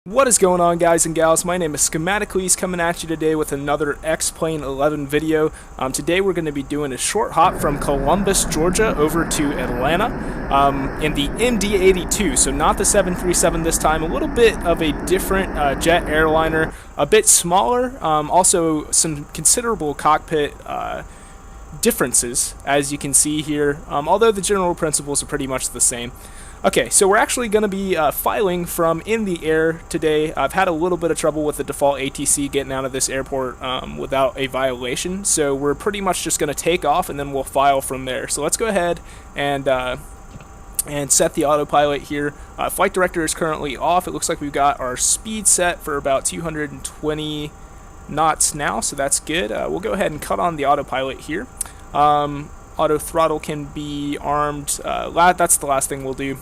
What is going on, guys and gals? My name is Schematocles, coming at you today with another X-Plane 11 video. Today we're going to be doing a short hop from Columbus, Georgia over to Atlanta in the MD-82, so not the 737 this time, a little bit of a different jet airliner, a bit smaller, also some considerable cockpit differences, as you can see here, although the general principles are pretty much the same. Okay, so we're actually going to be filing from in the air today. I've had a little bit of trouble with the default ATC getting out of this airport without a violation, so we're pretty much just going to take off and then we'll file from there. So let's go ahead and set the autopilot here. Flight director is currently off. It looks like we've got our speed set for about 220 knots now, so that's good. We'll go ahead and cut on the autopilot here. Auto throttle can be armed. That's the last thing we'll do.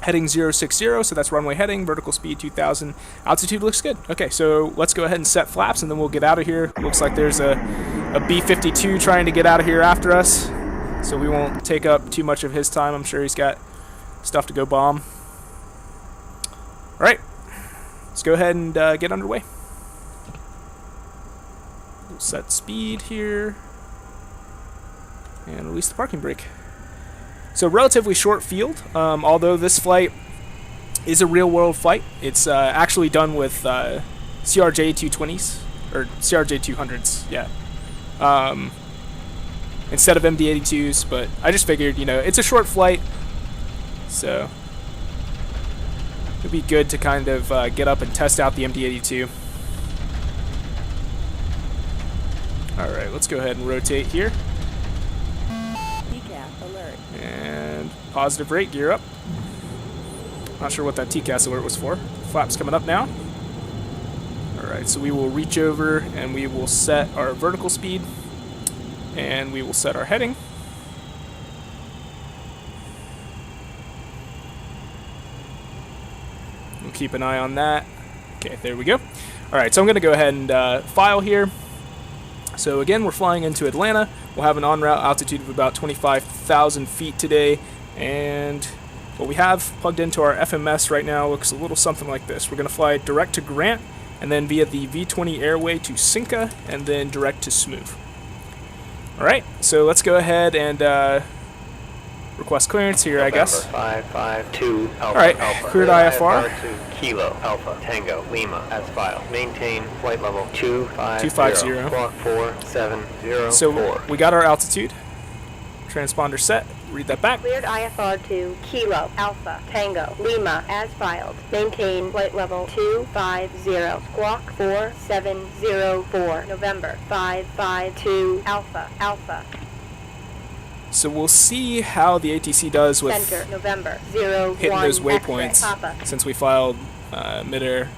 Heading 060, so that's runway heading, vertical speed 2000, altitude looks good. Okay, so let's go ahead and set flaps and then we'll get out of here. Looks like there's a B-52 trying to get out of here after us, so we won't take up too much of his time. I'm sure he's got stuff to go bomb. Alright, let's go ahead and get underway. We'll set speed here and release the parking brake. So relatively short field, although this flight is a real-world flight. It's actually done with CRJ-220s, or CRJ-200s, yeah, instead of MD-82s, but I just figured, you know, it's a short flight, so it'd be good to kind of get up and test out the MD-82. Alright, let's go ahead and rotate here. Alert. And positive rate, gear up. Not sure what that TCAS alert was for. Flaps coming up now. Alright, so we will reach over and we will set our vertical speed. And we will set our heading. We'll keep an eye on that. Okay, there we go. Alright, so I'm going to go ahead and file here. So again, we're flying into Atlanta. We'll have an en route altitude of about 25,000 feet today, and what we have plugged into our FMS right now looks a little something like this. We're going to fly direct to Grant, and then via the V-20 airway to Cinca, and then direct to Smooth. Alright, so let's go ahead and request clearance here, I guess. 552 Alpha. Alright, Alpha. cleared IFR. To Kilo Alpha Tango Lima as filed. Maintain flight level 250. 250. Squawk 4704. So we got our altitude. Transponder set. Read that back. Cleared IFR to Kilo Alpha Tango Lima as filed. Maintain flight level 250. Squawk 4704. November 552 Alpha Alpha. So we'll see how the ATC does with Center, November, 0, hitting 1, those waypoints Papa. since we filed midair.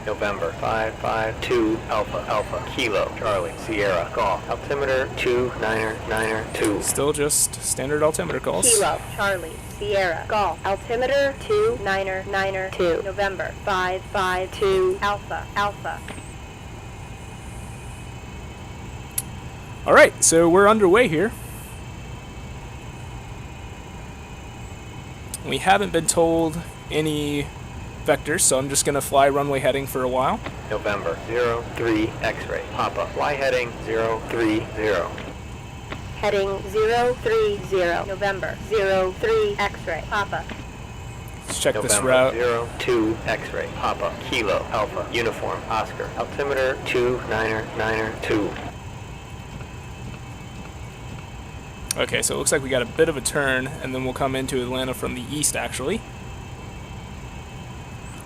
November 552 Alpha Alpha Kilo Charlie Sierra Golf. Altimeter 29992. Still just standard altimeter calls. Kilo Charlie Sierra Golf. Altimeter 29992. November 552 Alpha Alpha. Alright, so we're underway here. We haven't been told any vectors, so I'm just going to fly runway heading for a while. November 03 X-ray Papa. Fly heading 030. Heading 030. November 03 X-ray Papa. Let's check this November route. 02 X-ray Papa Kilo Alpha Uniform Oscar. Altimeter 29992. Okay, so it looks like we got a bit of a turn, and then we'll come into Atlanta from the east, actually.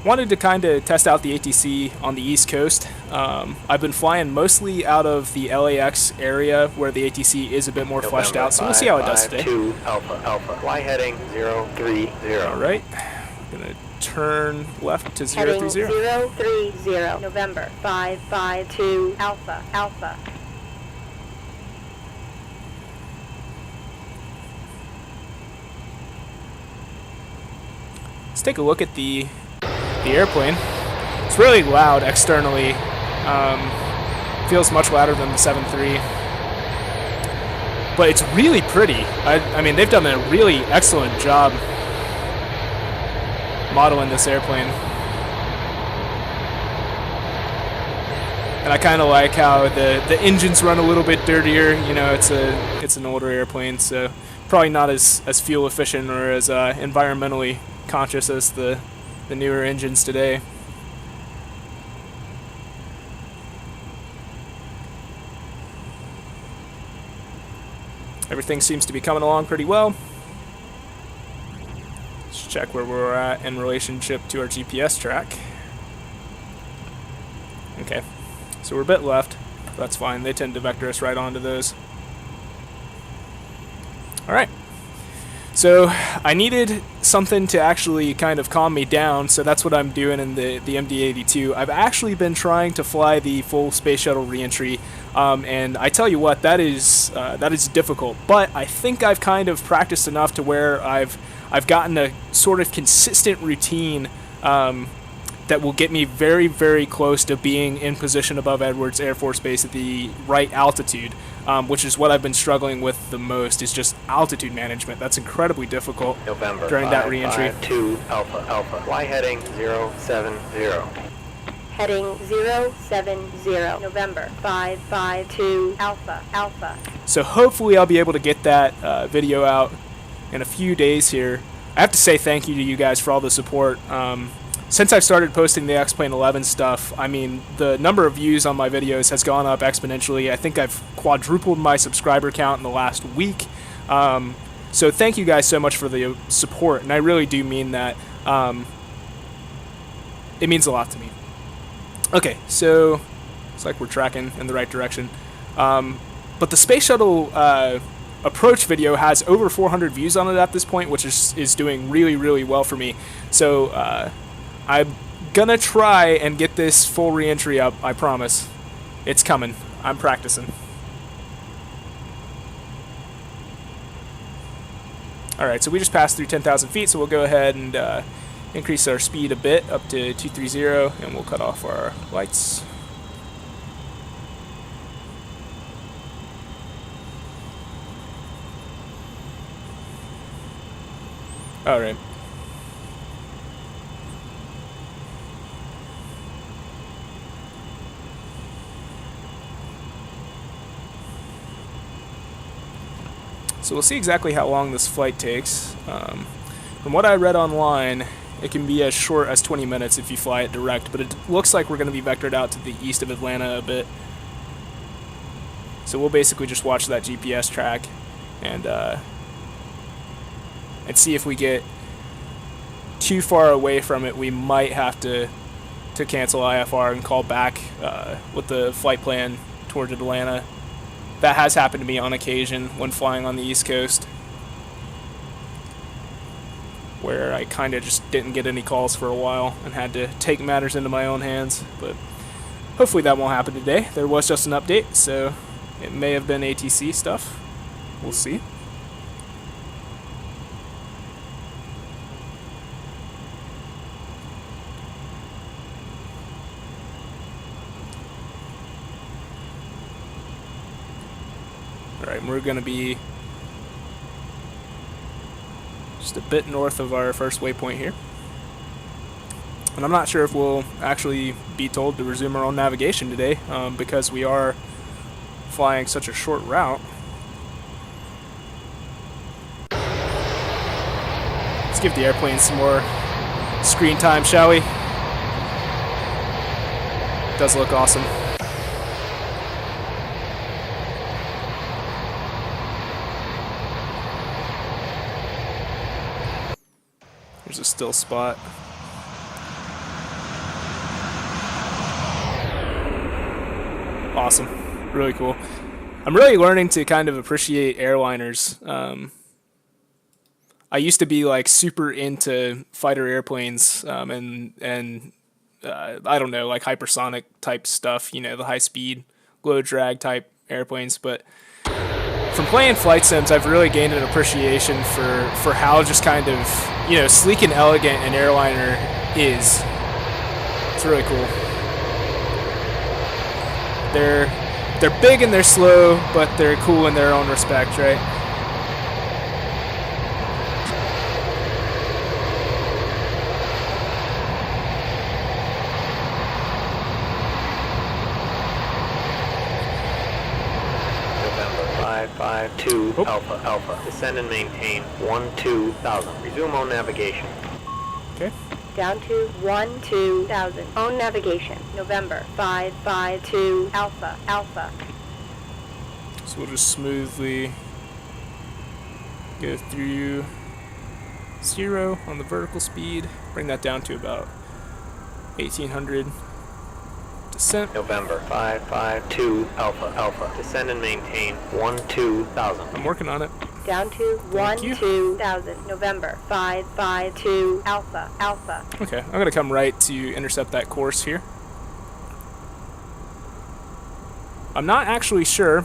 Wanted to kind of test out the ATC on the East Coast. I've been flying mostly out of the LAX area where the ATC is a bit more fleshed out, so we'll see how it does today. 2 Alpha Alpha. Fly heading 030. Alright, I'm going to turn left to Heading 030. 030. November 552 Alpha Alpha. Let's take a look at the airplane. It's really loud externally. Feels much louder than the 7.3. But it's really pretty. I mean, they've done a really excellent job modeling this airplane. and I kind of like how the engines run a little bit dirtier. You know, it's an older airplane, so probably not as fuel efficient or as environmentally conscious as the newer engines today. Everything seems to be coming along pretty well. Let's check where we're at in relationship to our GPS track. Okay, so we're a bit left. That's fine. They tend to vector us right onto those. Alright. So I needed something to actually kind of calm me down, so that's what I'm doing in the MD-82. I've actually been trying to fly the full space shuttle reentry, and I tell you what, that is difficult. But I think I've kind of practiced enough to where I've gotten a sort of consistent routine that will get me very, very close to being in position above Edwards Air Force Base at the right altitude, which is what I've been struggling with the most, is just altitude management. That's incredibly difficult November during that reentry. 2 Alpha Alpha. Fly heading 070. Heading 070. November 552 Alpha Alpha. So hopefully I'll be able to get that video out in a few days here. I have to say thank you to you guys for all the support. Since I've started posting the X-Plane 11 stuff, I mean, the number of views on my videos has gone up exponentially. I think I've quadrupled my subscriber count in the last week. So thank you guys so much for the support, and I really do mean that. It means a lot to me. Okay, so it's like we're tracking in the right direction. But the Space Shuttle approach video has over 400 views on it at this point, which is doing really, really well for me. So I'm gonna try and get this full reentry up, I promise. It's coming. I'm practicing. Alright, so we just passed through 10,000 feet, so we'll go ahead and increase our speed a bit up to 230, and we'll cut off our lights. Alright. So we'll see exactly how long this flight takes. From what I read online, it can be as short as 20 minutes if you fly it direct, but it looks like we're going to be vectored out to the east of Atlanta a bit. So we'll basically just watch that GPS track and see if we get too far away from it. We might have to cancel IFR and call back with the flight plan toward Atlanta. That has happened to me on occasion when flying on the East Coast, where I kind of just didn't get any calls for a while and had to take matters into my own hands. But hopefully that won't happen today. There was just an update, so it may have been ATC stuff. We'll see. Alright, we're going to be just a bit north of our first waypoint here. And I'm not sure if we'll actually be told to resume our own navigation today, because we are flying such a short route. Let's give the airplane some more screen time, shall we? It does look awesome. There's a still spot. Awesome. Really cool. I'm really learning to kind of appreciate airliners. I used to be like super into fighter airplanes and I don't know, like hypersonic type stuff, you know, the high speed, low drag type airplanes, but from playing flight sims, I've really gained an appreciation for how just kind of, you know, sleek and elegant an airliner is. It's really cool. They're big and they're slow, but they're cool in their own respect, right? 552 Oh. Alpha, Alpha. Descend and maintain 12,000. Resume on navigation. Okay. Down to 12,000. On navigation. November 552 Alpha, Alpha. So we'll just smoothly go through 0 on the vertical speed, bring that down to about 1800. Descent. November 552 Alpha, Alpha. Descend and maintain 12,000. I'm working on it. Down to Thank you. 12,000. November 552 Alpha, Alpha. Okay, I'm going to come right to intercept that course here. I'm not actually sure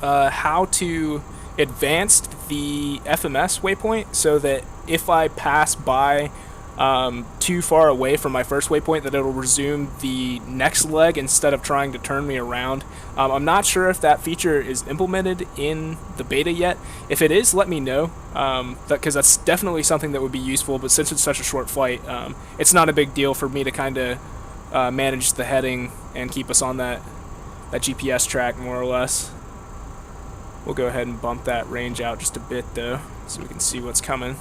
how to advance the FMS waypoint so that if I pass by too far away from my first waypoint that it'll resume the next leg instead of trying to turn me around. I'm not sure if that feature is implemented in the beta yet. If it is, let me know, because that's definitely something that would be useful, but since it's such a short flight, it's not a big deal for me to kind of manage the heading and keep us on that GPS track more or less. We'll go ahead and bump that range out just a bit though, so we can see what's coming.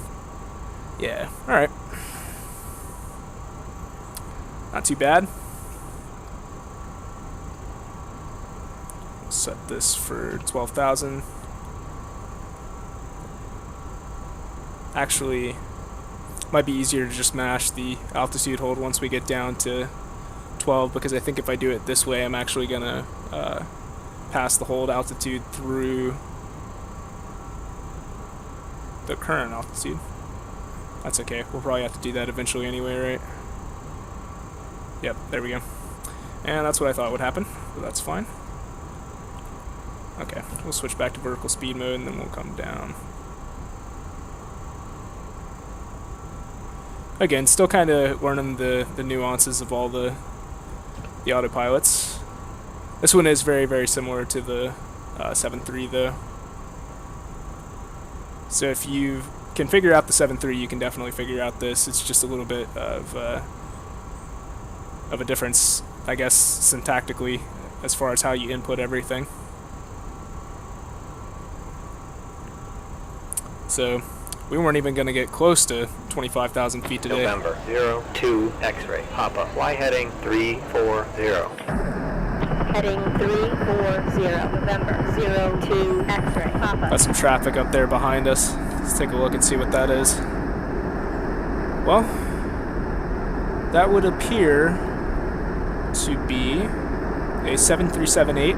Yeah, alright. Not too bad. Set this for 12,000. Actually, might be easier to just mash the altitude hold once we get down to 12, because I think if I do it this way, I'm actually gonna pass the hold altitude through the current altitude. That's okay. We'll probably have to do that eventually anyway, right? Yep, there we go. And that's what I thought would happen, but that's fine. Okay, we'll switch back to vertical speed mode and then we'll come down. Again, still kind of learning the nuances of all the autopilots. This one is very, very similar to the 7.3 though. So if you can figure out the 7.3, you can definitely figure out this. It's just a little bit of a difference, I guess, syntactically, as far as how you input everything. So we weren't even going to get close to 25,000 feet today. November 02 X-ray. Papa. Y heading 340. Heading 340. November 02 X-ray. Papa. Got some traffic up there behind us. Let's take a look and see what that is. Well, that would appear to be a 7378.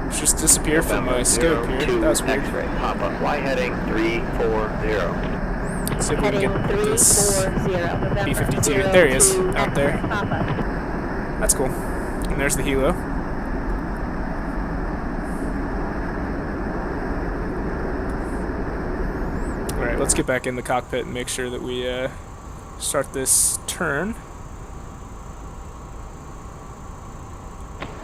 It's just disappeared from my scope here. That was weird. X-ray. Papa. Y heading 340. Let's see if we can Heading get this 340. November B-52. There he is, 02 out there. X-ray. Papa. That's cool. And there's the helo. Alright, let's get back in the cockpit and make sure that we start this turn.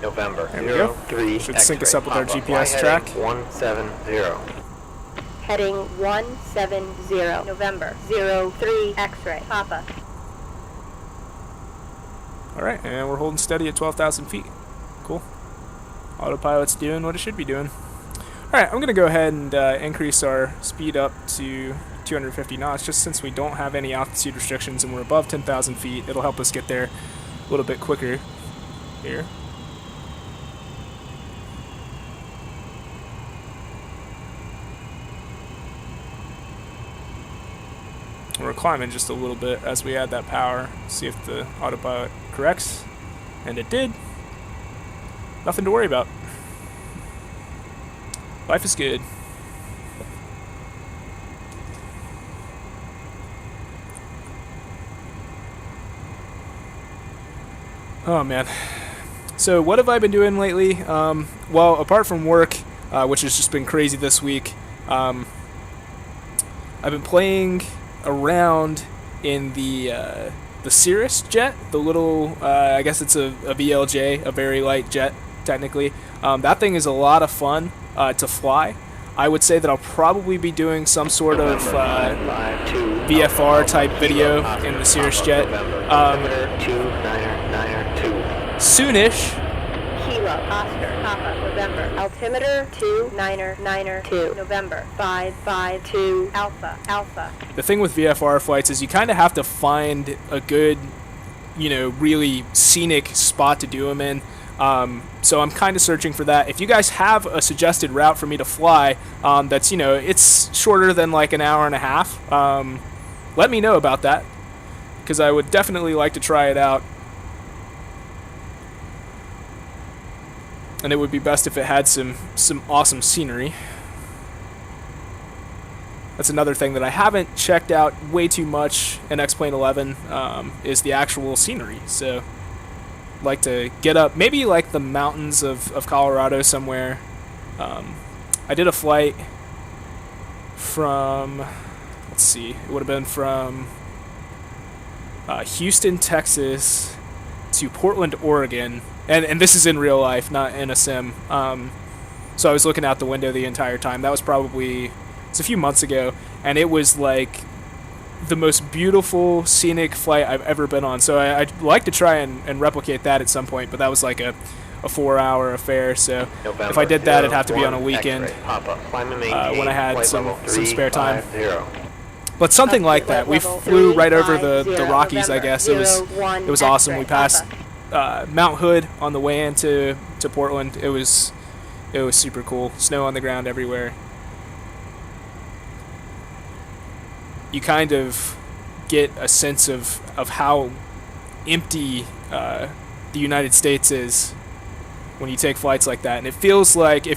November There we go. 03 Should sync us up with our Papa. GPS Y track. heading 170. Heading 170. November 03 X-ray. Papa. Alright, and we're holding steady at 12,000 feet. Cool. Autopilot's doing what it should be doing. Alright, I'm going to go ahead and increase our speed up to 250 knots, just since we don't have any altitude restrictions and we're above 10,000 feet. It'll help us get there a little bit quicker here. We're climbing just a little bit as we add that power. See if the autopilot corrects. And it did. Nothing to worry about. Life is good. Oh man. So what have I been doing lately? Well, apart from work, which has just been crazy this week, I've been playing around in the Cirrus jet, the little, I guess it's a VLJ, a very light jet, technically. That thing is a lot of fun to fly. I would say that I'll probably be doing some sort of VFR type video in the Cirrus jet soonish. Kilo Oscar, Papa, November. Altimeter 299er2, November. 552 Alpha, Alpha. The thing with VFR flights is you kind of have to find a good, you know, really scenic spot to do them in. So I'm kind of searching for that. If you guys have a suggested route for me to fly that's, you know, it's shorter than like an hour and a half, let me know about that, because I would definitely like to try it out. And it would be best if it had some awesome scenery. That's another thing that I haven't checked out way too much in X-Plane 11, is the actual scenery. So like to get up, maybe like the mountains of Colorado somewhere. I did a flight from, let's see, it would have been from Houston, Texas to Portland, Oregon, and this is in real life, not in a sim. So I was looking out the window the entire time. That was probably, it's a few months ago, and it was like the most beautiful scenic flight I've ever been on. So I'd like to try and replicate that at some point, but that was like a 4-hour affair. So November, if I did that, it'd have to be 01 on a weekend when when I had some spare time. 350. But something like that. We flew right over the Rockies, I guess. It was awesome. We passed Mount Hood on the way into Portland. It was super cool. Snow on the ground everywhere. You kind of get a sense of how empty the United States is when you take flights like that, and it feels like,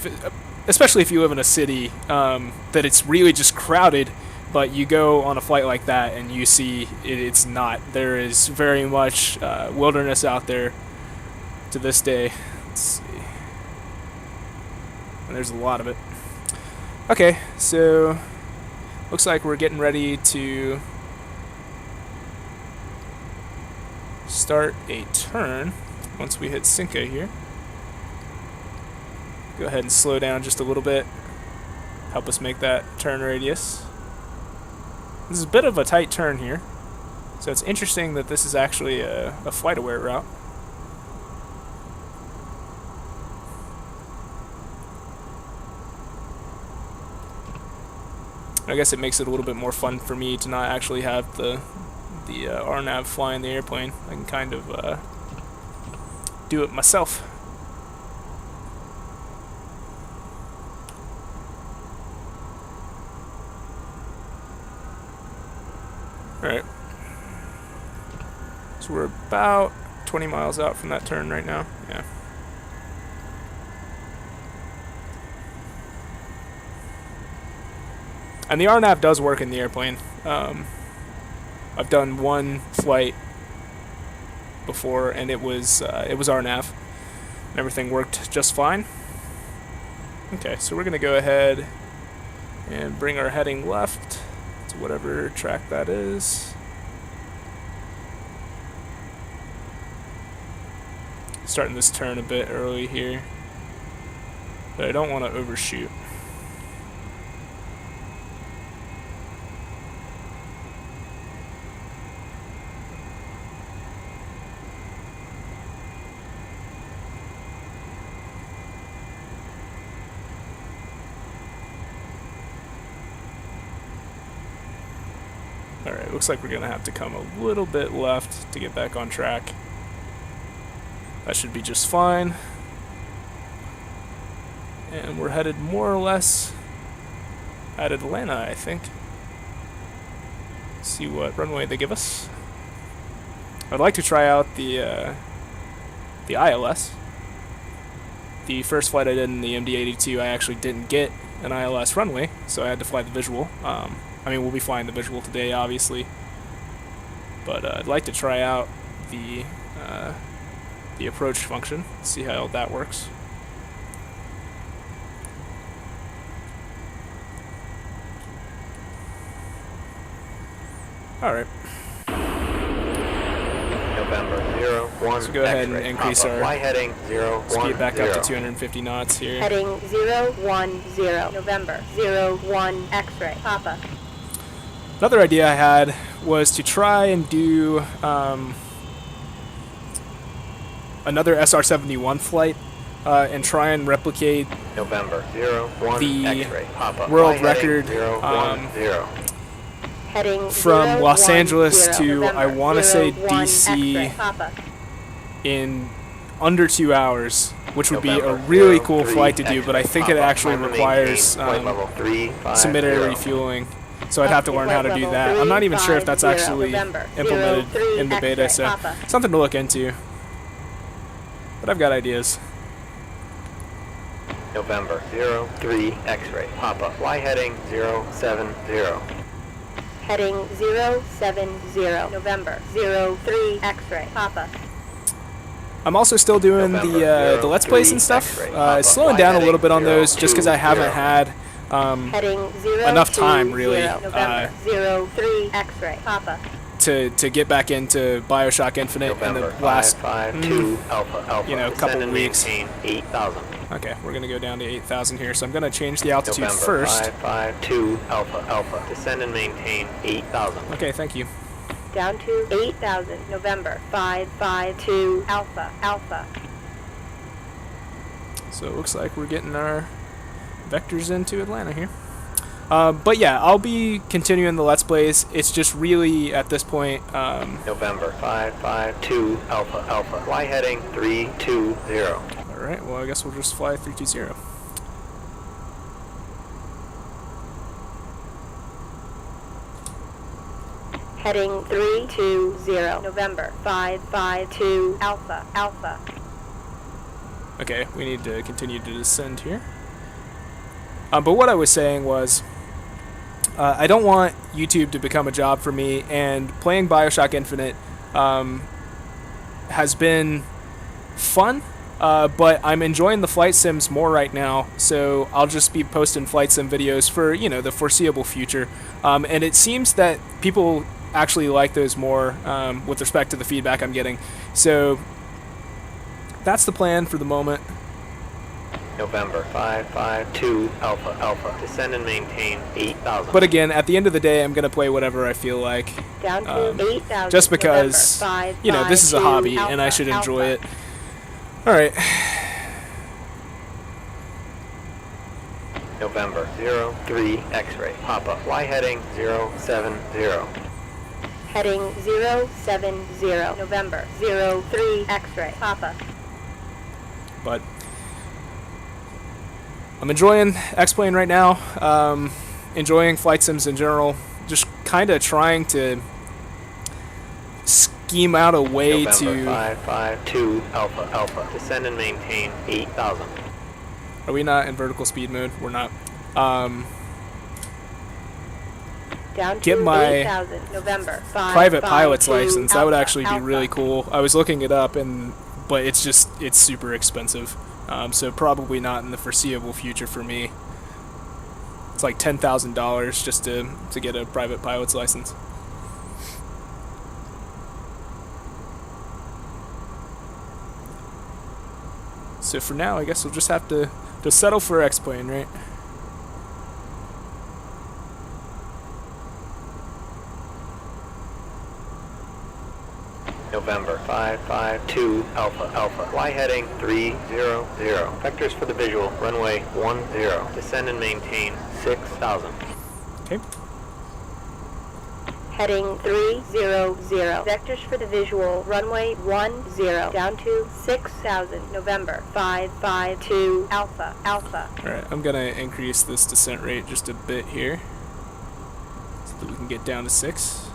especially if you live in a city, that it's really just crowded. But you go on a flight like that and you see it's not. There is very much wilderness out there to this day. Let's see. And there's a lot of it. Okay, so looks like we're getting ready to start a turn once we hit Cinco here. Go ahead and slow down just a little bit. Help us make that turn radius. This is a bit of a tight turn here, so it's interesting that this is actually a flight-aware route. I guess it makes it a little bit more fun for me to not actually have the RNAV fly in the airplane. I can kind of do it myself. Alright, so we're about 20 miles out from that turn right now. Yeah. And the RNAV does work in the airplane. I've done one flight before, and it was RNAV. And everything worked just fine. Okay, so we're gonna go ahead and bring our heading left to whatever track that is. Starting this turn a bit early here, but I don't want to overshoot. Alright, looks like we're going to have to come a little bit left to get back on track. That should be just fine. And we're headed more or less at Atlanta, I think. See what runway they give us. I'd like to try out the ILS. The first flight I did in the MD-82, I actually didn't get an ILS runway, so I had to fly the visual. I mean, we'll be flying the visual today, obviously, but I'd like to try out the approach function, see how that works. All right. November 01. So go ahead and increase our fly heading 010. speed back up to 250 knots here. Heading 010, November 01 X-ray, Papa. Another idea I had was to try and do another SR-71 flight and try and replicate November 01 the X-ray Papa. world Fly heading record 010. Heading from Los 010, Angeles to, November, I want to say, 01 DC X-ray Papa. in under 2 hours, which would be a November really cool 03 flight to do, but I think it Papa. actually Climb and requires maintain flight level 350. some mid-air refueling. So I'd have to learn how to do that. I'm not even sure if that's actually November, implemented 03 in the beta, X-ray so Papa. something to look into. But I've got ideas. November 03 X-ray Papa. Fly heading 070. Heading 070, November 03 X-ray Papa. I'm also still doing November the Let's Plays and 03 stuff. X-ray Papa. Slowing Fly down a heading little bit on those just because I 020. haven't had Heading 0 enough time, really, November 03 X-ray Papa. to get back into BioShock Infinite in November the last 552 Alpha Alpha. you know, Descend couple and weeks. maintain 8,000. Okay, we're gonna go down to 8,000 here, so I'm gonna change the altitude November first. 552 Alpha Alpha. Descend and maintain 8,000. Okay, thank you. Down to 8,000, November 552 Alpha Alpha. So it looks like we're getting our vectors into Atlanta here. But yeah, I'll be continuing the Let's Plays. It's just really, at this point, November 552 Alpha Alpha. Fly heading 320. alright, well I guess we'll just fly 320. Heading 320, November 552 Alpha Alpha. Okay, we need to continue to descend here. But what I was saying was, I don't want YouTube to become a job for me, and playing BioShock Infinite has been fun, but I'm enjoying the flight sims more right now, so I'll just be posting flight sim videos for, you know, the foreseeable future. And it seems that people actually like those more with respect to the feedback I'm getting. So that's the plan for the moment. November 552 Alpha Alpha. Descend and maintain 8,000. But again, at the end of the day, I'm going to play whatever I feel like. Down to 8,000. Just because, November, you know, this is a 552 hobby and I Alpha, should enjoy Alpha. it. Alright. November 03 X-ray Papa. Fly heading 070. Heading 070, November 03 X-ray Papa. But I'm enjoying X-Plane right now. Enjoying flight sims in general. Just kind of trying to scheme out a way November to... 552 Alpha Alpha. Descend and maintain 8,000. Are we not in vertical speed mode? We're not. Down Get to my 8,000, November 552 private pilot's license. That would Alpha, actually be Alpha. really cool. I was looking it up, but it's super expensive. So probably not in the foreseeable future for me. It's like $10,000 just to get a private pilot's license. So for now, I guess we'll just have to settle for X-Plane, right? November 552 Alpha Alpha. Fly heading 300. Vectors for the visual. Runway 10. Descend and maintain 6,000. Okay. Heading 300. Vectors for the visual. Runway 10. Down to 6,000. November 552 Alpha Alpha. Alright, I'm going to increase this descent rate just a bit here so that we can get down to 6.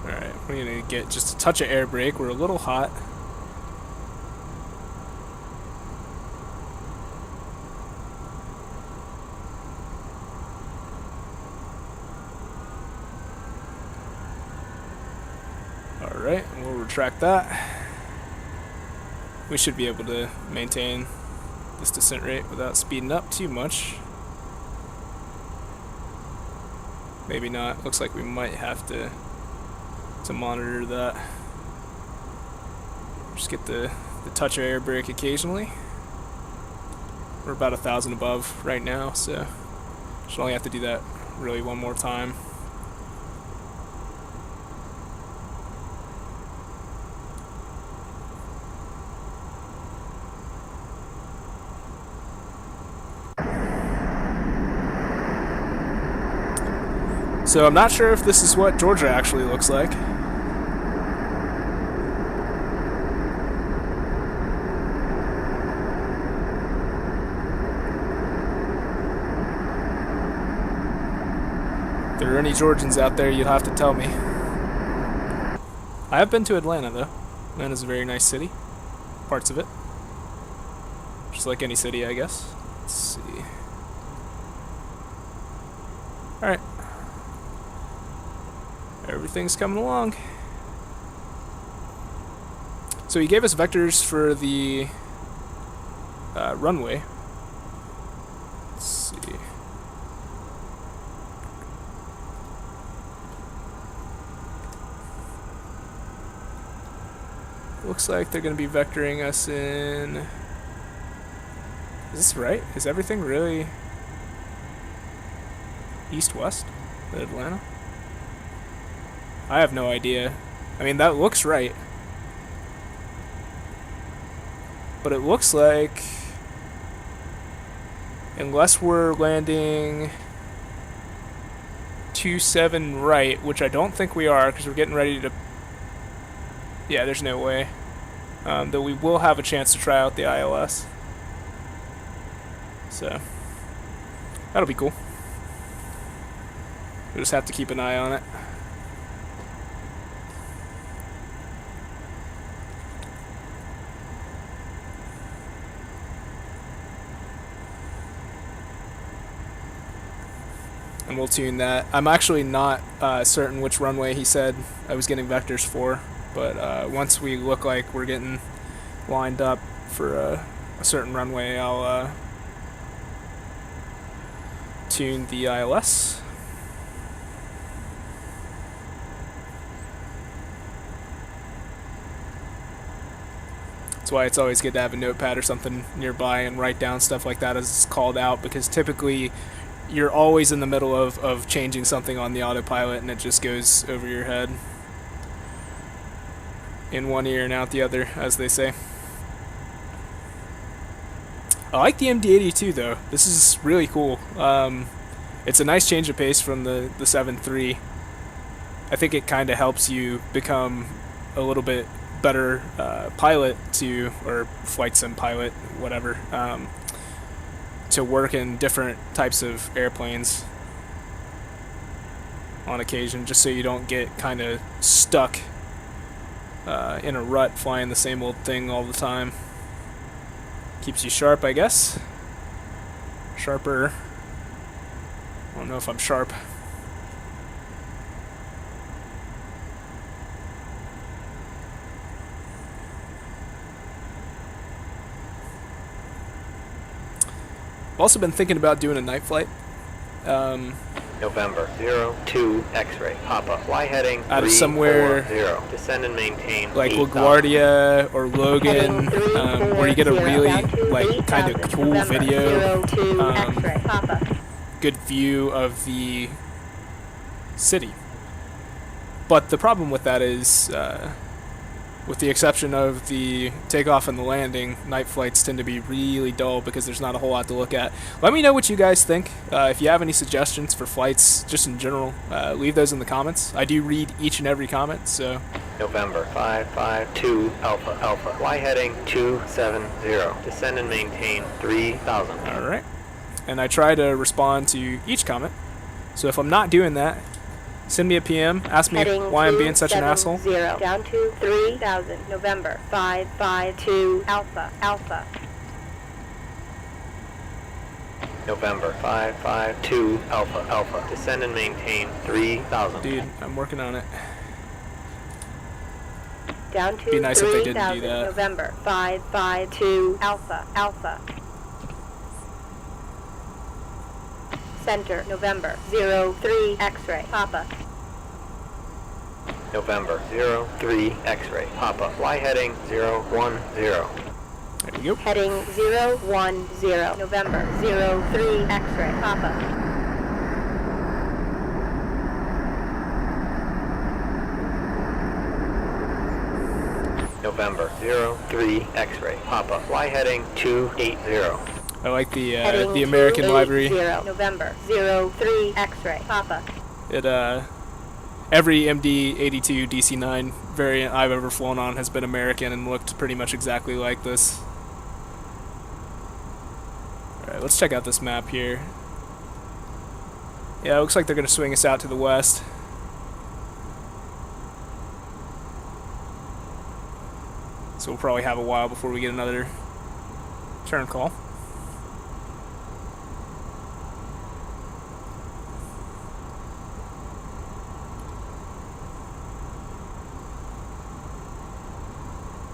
Alright, we're going to get just a touch of air brake. We're a little hot. Alright, and we'll retract that. We should be able to maintain this descent rate without speeding up too much. Maybe not. Looks like we might have to monitor that. Just get the touch of air brake occasionally. We're about 1,000 above right now, so should only have to do that really one more time. So I'm not sure if this is what Georgia actually looks like. If there are any Georgians out there, you'll have to tell me. I have been to Atlanta, though. Atlanta's a very nice city. Parts of it. Just like any city, I guess. Let's see. Alright. Everything's coming along. So he gave us vectors for the runway. Let's see. Looks like they're going to be vectoring us in... Is this right? Is everything really east-west at Atlanta? I have no idea. I mean, that looks right. But it looks like... Unless we're landing 27 right, which I don't think we are, because we're getting ready to... Yeah, there's no way. That we will have a chance to try out the ILS. So, that'll be cool. We'll just have to keep an eye on it. And we'll tune that. I'm actually not certain which runway he said I was getting vectors for, but once we look like we're getting lined up for a certain runway, I'll tune the ILS. That's why it's always good to have a notepad or something nearby and write down stuff like that as it's called out, because typically you're always in the middle of changing something on the autopilot and it just goes over your head. In one ear and out the other, as they say. I like the MD-82 though. This is really cool. It's a nice change of pace from the 7.3. I think it kind of helps you become a little bit better pilot to, or flight sim pilot, whatever, to work in different types of airplanes on occasion, just so you don't get kind of stuck in a rut flying the same old thing all the time. Keeps you sharp, I guess. Sharper. I don't know if I'm sharp. I've also been thinking about doing a night flight. November 02 X-ray Papa. Fly heading out of somewhere 340. Descend and maintain like LaGuardia or Logan, where you get a really like kind of cool video, good view of the city. But the problem with that is, with the exception of the takeoff and the landing, night flights tend to be really dull because there's not a whole lot to look at. Let me know what you guys think. If you have any suggestions for flights, just in general, leave those in the comments. I do read each and every comment, so... November 552 Alpha Alpha. Fly heading 270. Descend and maintain 3000. Alright. And I try to respond to each comment. So if I'm not doing that, send me a PM, ask me why I'm being such an asshole. Down to 3000, November 552 Alpha Alpha. November 552 Alpha Alpha. Descend and maintain 3000. Dude, I'm working on it. Down to Be nice if they didn't do 3000, that. November 552 Alpha Alpha. Center, November 03 X-ray Papa. November 03 X-ray. Papa. Fly heading 010. There you go. Heading 010. November 03 X-ray. Papa. November 03 X-ray. Papa. Fly heading 280. I like the Heading American 280. library. November 03 X-ray. Papa. It every MD-82 DC-9 variant I've ever flown on has been American and looked pretty much exactly like this. Alright, let's check out this map here. Yeah, it looks like they're going to swing us out to the west. So we'll probably have a while before we get another turn call.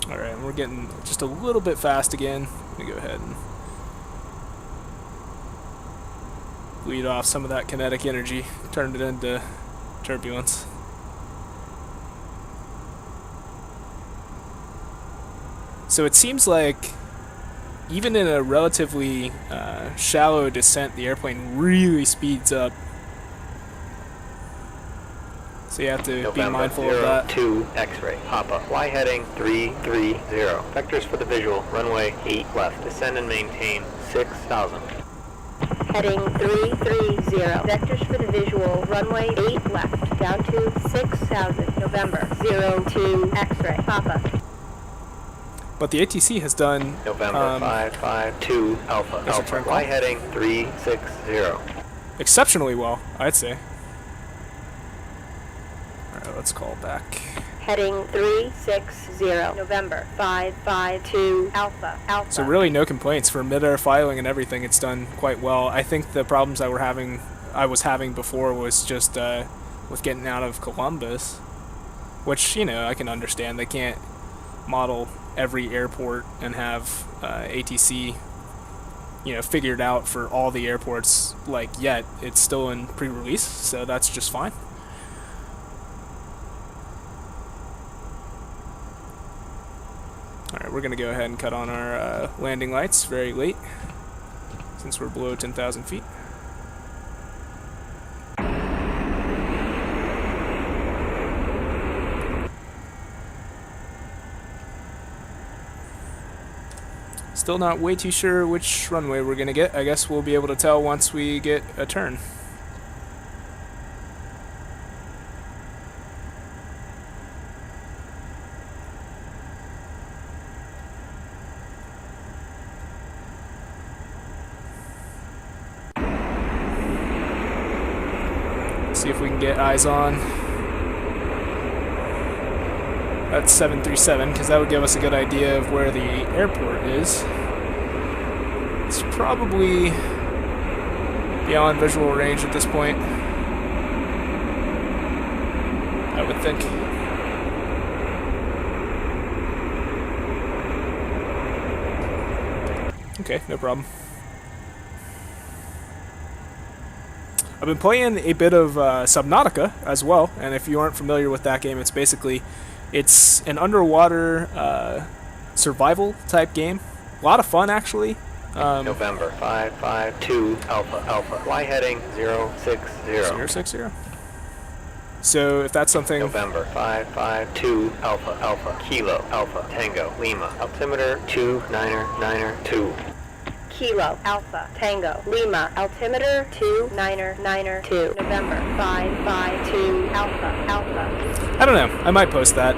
Alright, and we're getting just a little bit fast again. Let me go ahead and bleed off some of that kinetic energy, turn it into turbulence. So it seems like even in a relatively shallow descent, the airplane really speeds up. So you have to November be mindful of that. 02 X-ray. Papa. Fly heading 330. Vectors for the visual. Runway 8 left. Descend and maintain 6,000. Heading 330. Vectors for the visual. Runway 8 left. Down to 6,000. November 02 X-ray. Papa. But the ATC has done November 552 Alpha. There's a Alpha. turn Fly call. heading 360. exceptionally well, I'd say. Alright, let's call back. Heading 360. November 552 Alpha. Alpha. So really no complaints for mid-air filing and everything. It's done quite well. I think the problems I was having before was just with getting out of Columbus, which, you know, I can understand. They can't model every airport and have ATC, you know, figured out for all the airports like yet. It's still in pre-release, so that's just fine. Alright, we're going to go ahead and cut on our landing lights very late, since we're below 10,000 feet. Still not way too sure which runway we're going to get. I guess we'll be able to tell once we get a turn. See if we can get eyes on. That's 737, because that would give us a good idea of where the airport is. It's probably beyond visual range at this point, I would think. Okay, no problem. I've been playing a bit of Subnautica as well, and if you aren't familiar with that game, it's an underwater survival type game. A lot of fun, actually. November 552 Alpha. Alpha. Fly heading 060. 060. So if that's something... November 552 Alpha. Alpha. Kilo. Alpha. Tango. Lima. Altimeter 2992. Kilo, Alpha, Tango, Lima, altimeter 2992, November 552, Alpha, Alpha. I don't know. I might post that.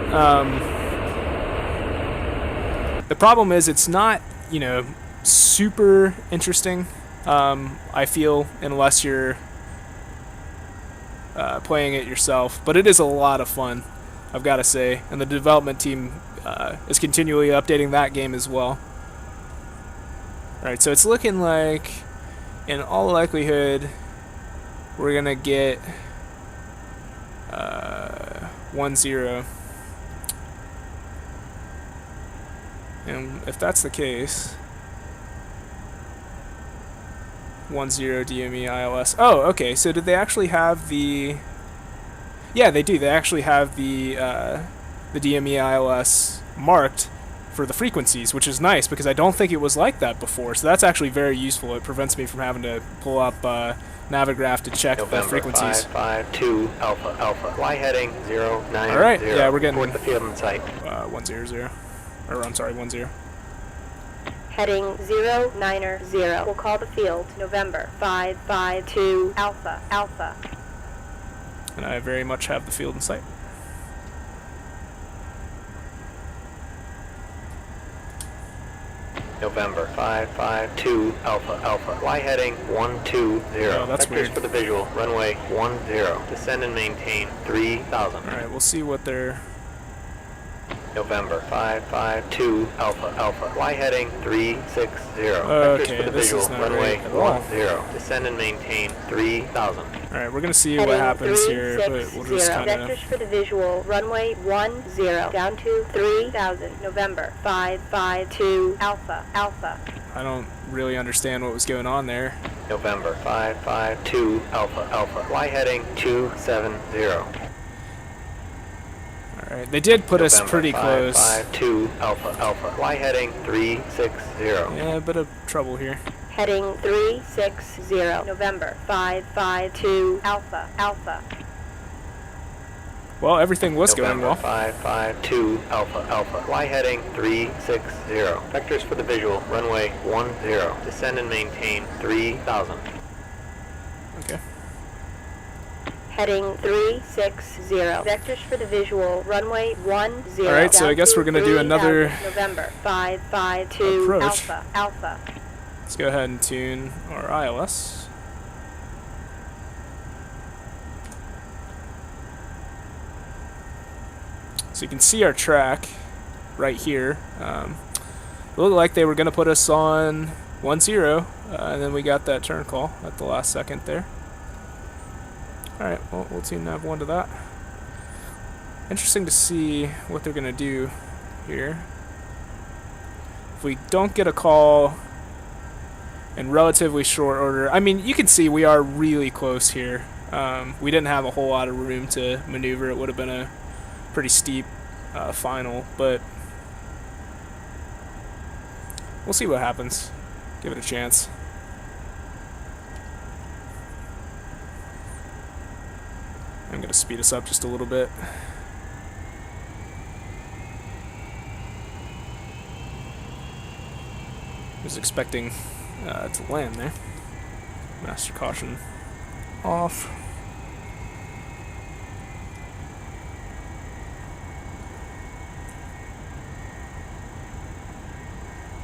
The problem is it's not, you know, super interesting, I feel, unless you're playing it yourself. But it is a lot of fun, I've got to say. And the development team is continually updating that game as well. Alright, so it's looking like, in all likelihood, we're going to get 1-0. And if that's the case, 1-0 DME ILS. Oh, okay, so did they actually have the... Yeah, they do. They actually have the DME ILS marked for the frequencies, which is nice because I don't think it was like that before. So that's actually very useful. It prevents me from having to pull up Navigraph to check the frequencies. 552 Alpha Alpha. Fly heading 090. All right, yeah, we're getting report the field in sight. 100, or I'm sorry, 10. Heading 090. We'll call the field November 552 Alpha Alpha. And I very much have the field in sight. November 552 Alpha Alpha. Fly heading 120. Oh, that's Vectors weird. for the visual. Runway 10. Descend and maintain 3000. All right, we'll see what they're. November 552 Alpha Alpha. Fly heading 360. Vectors Okay, for the this visual. is not Runway right at all. 10. Descend and maintain 3000. All right, we're gonna see Heading what happens here, but 360. we'll just kind Vectors of. for the visual. Runway 10. Down to 3000. November 552 Alpha Alpha. I don't really understand what was going on there. November 552 Alpha Alpha. Fly heading 270. All right, they did put us November pretty close. 552 Alpha Alpha. Fly heading 360. Yeah, a bit of trouble here. Heading 360. November 552 Alpha Alpha. Well, everything was going November well. 552 Alpha Alpha. Fly heading 360. Vectors for the visual. Runway 10. Descend and maintain 3000. Okay. Heading 360. Vectors for the visual. Runway 10. All right, so I guess we're gonna do another November 552 approach. Alpha Alpha. Let's go ahead and tune our ILS. So you can see our track right here. It looked like they were going to put us on 10, and then we got that turn call at the last second there. Alright, well, we'll tune nav 1 to that. Interesting to see what they're going to do here. If we don't get a call in relatively short order, I mean, you can see we are really close here. We didn't have a whole lot of room to maneuver. It would have been a pretty steep final, but we'll see what happens. Give it a chance. I'm going to speed us up just a little bit. Was expecting to land there. Master caution off.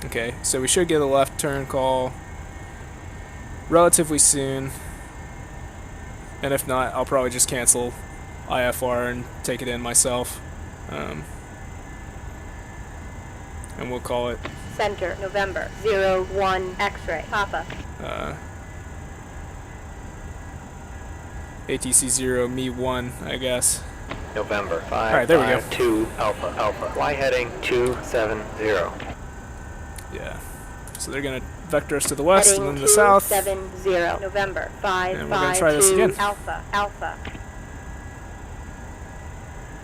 Okay, so we should get a left turn call relatively soon. And if not, I'll probably just cancel IFR and take it in myself. And we'll call it Center, November 01 X-ray, Papa. ATC 0, me 1, I guess. November Alright, there we go. 552 Alpha Alpha. Fly heading 270. Yeah. So they're going to vector us to the west Heading and then the south. 270, November And we're gonna try this 552 again. Alpha Alpha.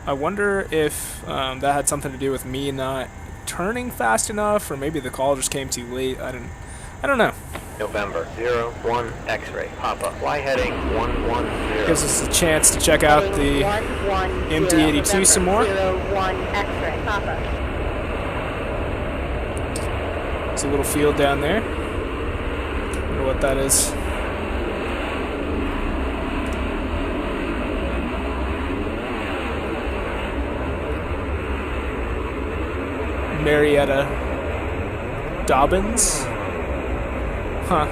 I wonder if that had something to do with me not turning fast enough, or maybe the call just came too late. I don't know. November 01 X-ray. Papa. Fly heading 110. Gives us a chance to check out the MD-82 some more. 01 X-ray, Papa. There's a little field down there. Wonder what that is. Marietta Dobbins? Huh.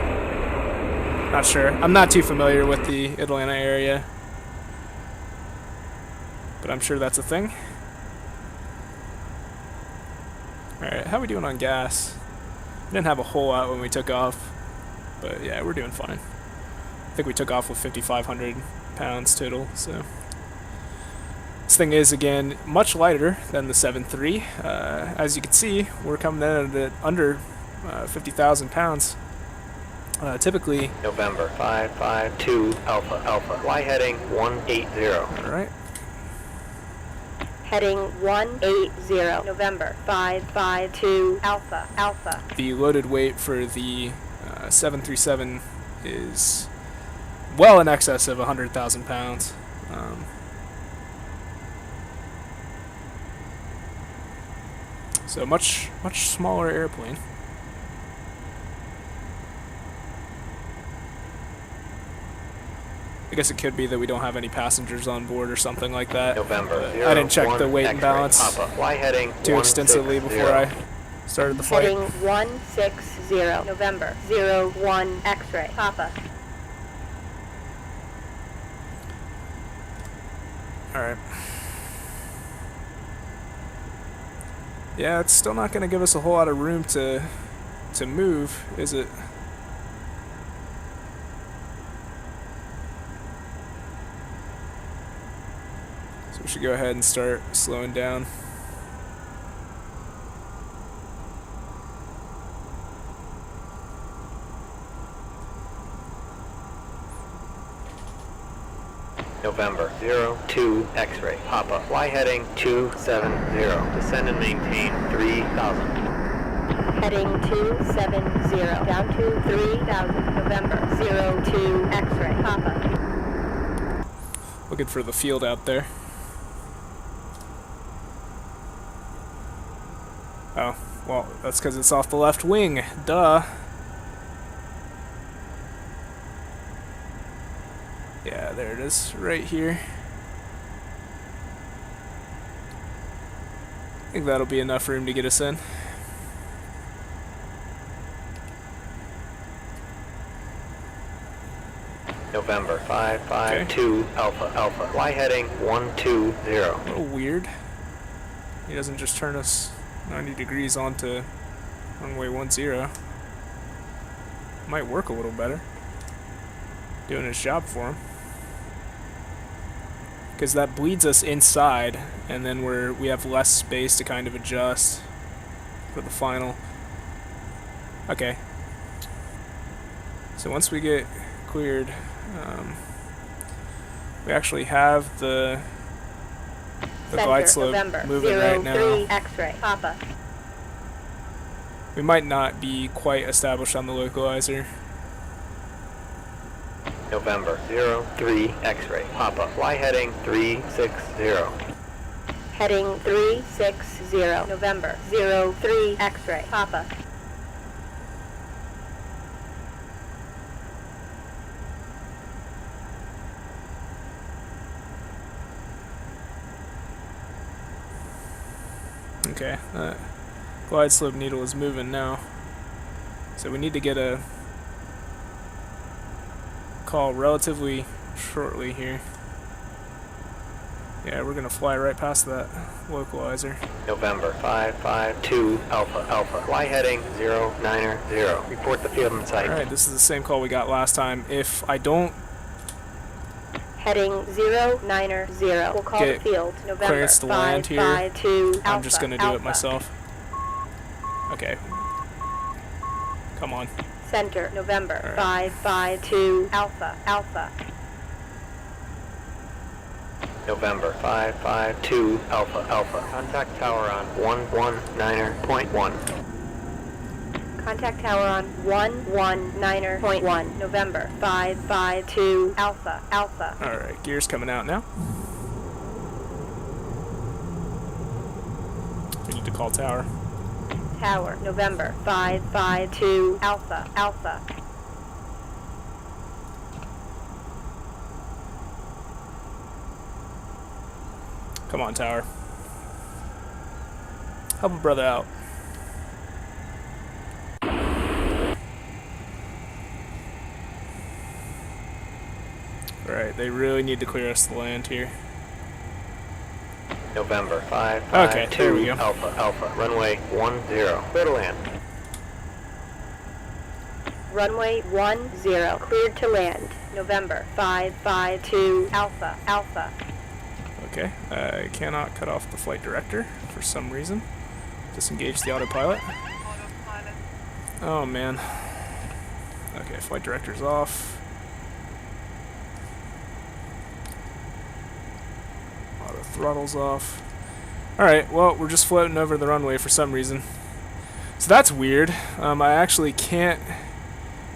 Not sure. I'm not too familiar with the Atlanta area, but I'm sure that's a thing. Alright, how are we doing on gas? Didn't have a whole lot when we took off, but yeah, we're doing fine. I think we took off with 5,500 pounds total, so. This thing is, again, much lighter than the 7.3. As you can see, we're coming in at under 50,000 pounds. Typically. November 552 Alpha Alpha. Fly heading 180. All right. Heading 180, November 552 Alpha Alpha. The loaded weight for the 737 is well in excess of 100,000 pounds. So much smaller airplane. I guess it could be that we don't have any passengers on board or something like that. November I didn't check the weight and balance Fly heading too extensively before I started the flight. Heading 160, November 01 X-ray, Papa. Alright. Yeah, it's still not going to give us a whole lot of room to move, is it? So we should go ahead and start slowing down. November 02 X-ray Papa. Fly heading 270. Descend and maintain 3,000. Heading 270, down to 3,000, November 02 X-ray, Papa. Looking for the field out there. Oh, well, that's because it's off the left wing. Duh. Yeah, there it is, right here. I think that'll be enough room to get us in. November 552 Alpha Alpha. Fly heading 120. A little weird. He doesn't just turn us 90 degrees onto runway 10. Might work a little better. Doing his job for him. Because that bleeds us inside, and then we have less space to kind of adjust for the final. Okay. So once we get cleared, we actually have the glide slope moving right now. X-ray, Papa. We might not be quite established on the localizer. November 03 X-ray Papa. Fly heading 360. Heading 360, November 03 X-ray, Papa. Okay, that glide slope needle is moving now. So we need to get a call relatively shortly here. Yeah, we're gonna fly right past that localizer. November 552 Alpha Alpha. Fly heading 090. Report the field in sight. Alright, this is the same call we got last time. If I don't Heading 090. We'll call the field. November clearance to land here, 552 Alpha. I'm just gonna do it myself. Okay. Come on. Center, November Right. 552 Alpha Alpha. November 552 Alpha Alpha. Contact tower on 119.1. Contact tower on 119.1. November 552 Alpha Alpha. Alright, gears coming out now. We need to call tower. Tower, November 552 Alpha Alpha. Come on, tower. Help a brother out. Alright, they really need to clear us the land here. November 552 Okay, there we go. Alpha Alpha. Runway 10. Clear to land. Runway 10, cleared to land. November 552 Alpha Alpha. Okay, I cannot cut off the flight director for some reason. Disengage the autopilot. Oh man. Okay, flight director's off. Auto throttle's off. Alright, well, we're just floating over the runway for some reason. So that's weird. I actually can't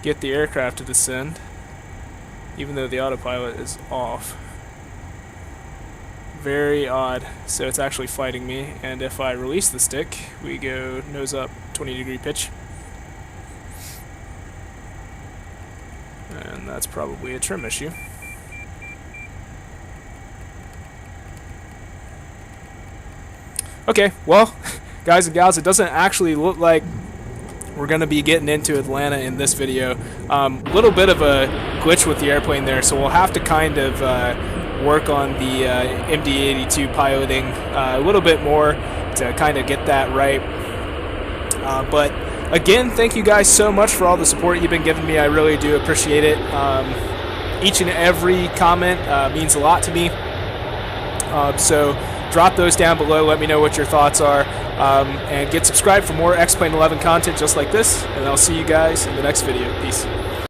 get the aircraft to descend, even though the autopilot is off. Very odd. So it's actually fighting me, and if I release the stick, we go nose up, 20-degree pitch. And that's probably a trim issue. Okay, well, guys and gals, it doesn't actually look like we're going to be getting into Atlanta in this video. A little bit of a glitch with the airplane there, so we'll have to kind of work on the MD-82 piloting a little bit more to kind of get that right. But again, thank you guys so much for all the support you've been giving me. I really do appreciate it. Each and every comment means a lot to me. So drop those down below. Let me know what your thoughts are. And get subscribed for more X-Plane 11 content just like this. And I'll see you guys in the next video. Peace.